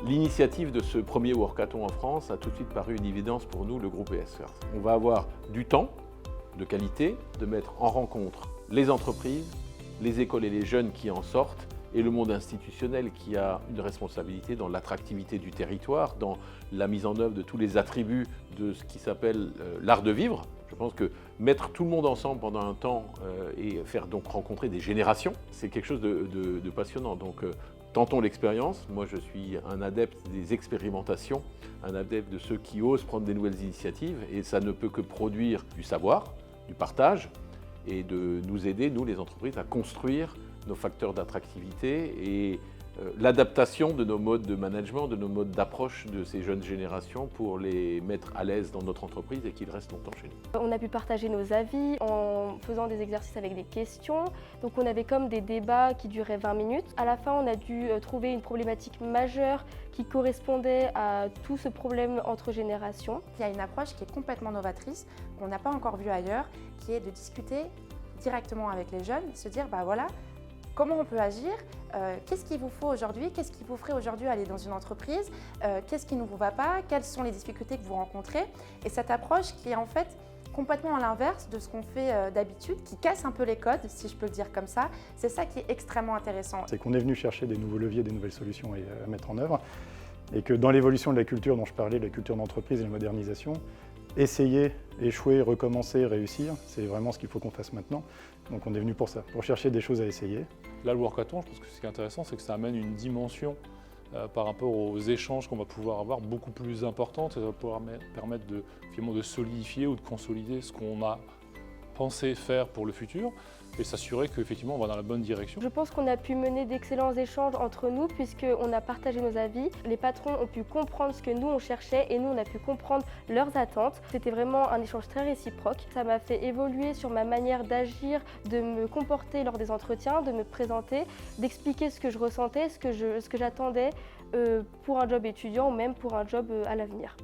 L'initiative de ce premier Workathon en France a tout de suite paru une évidence pour nous, le groupe ES First. On va avoir du temps de qualité, de mettre en rencontre les entreprises, les écoles et les jeunes qui en sortent, et le monde institutionnel qui a une responsabilité dans l'attractivité du territoire, dans la mise en œuvre de tous les attributs de ce qui s'appelle l'art de vivre. Je pense que mettre tout le monde ensemble pendant un temps et faire donc rencontrer des générations, c'est quelque chose de passionnant. Donc tentons l'expérience. Moi je suis un adepte des expérimentations, un adepte de ceux qui osent prendre des nouvelles initiatives, et ça ne peut que produire du savoir, du partage, et de nous aider, nous les entreprises, à construire nos facteurs d'attractivité et l'adaptation de nos modes de management, de nos modes d'approche de ces jeunes générations pour les mettre à l'aise dans notre entreprise et qu'ils restent longtemps chez nous. On a pu partager nos avis en faisant des exercices avec des questions. Donc on avait comme des débats qui duraient 20 minutes. À la fin, on a dû trouver une problématique majeure qui correspondait à tout ce problème entre générations. Il y a une approche qui est complètement novatrice, qu'on n'a pas encore vue ailleurs, qui est de discuter directement avec les jeunes, se dire voilà, comment on peut agir, qu'est-ce qu'il vous faut aujourd'hui, qu'est-ce qui vous ferait aujourd'hui aller dans une entreprise, qu'est-ce qui ne vous va pas, quelles sont les difficultés que vous rencontrez. Et cette approche qui est en fait complètement à l'inverse de ce qu'on fait d'habitude, qui casse un peu les codes, si je peux le dire comme ça, c'est ça qui est extrêmement intéressant. C'est qu'on est venu chercher des nouveaux leviers, des nouvelles solutions à mettre en œuvre, et que dans l'évolution de la culture dont je parlais, de la culture d'entreprise et de la modernisation, essayer, échouer, recommencer, réussir, c'est vraiment ce qu'il faut qu'on fasse maintenant. Donc on est venu pour ça, pour chercher des choses à essayer. Là, le Workathon, je pense que ce qui est intéressant, c'est que ça amène une dimension par rapport aux échanges qu'on va pouvoir avoir beaucoup plus importante. Ça va pouvoir permettre de solidifier ou de consolider ce qu'on a pensé faire pour le futur et s'assurer qu'effectivement on va dans la bonne direction. Je pense qu'on a pu mener d'excellents échanges entre nous puisqu'on a partagé nos avis. Les patrons ont pu comprendre ce que nous on cherchait et nous on a pu comprendre leurs attentes. C'était vraiment un échange très réciproque. Ça m'a fait évoluer sur ma manière d'agir, de me comporter lors des entretiens, de me présenter, d'expliquer ce que je ressentais, ce que j'attendais pour un job étudiant ou même pour un job à l'avenir.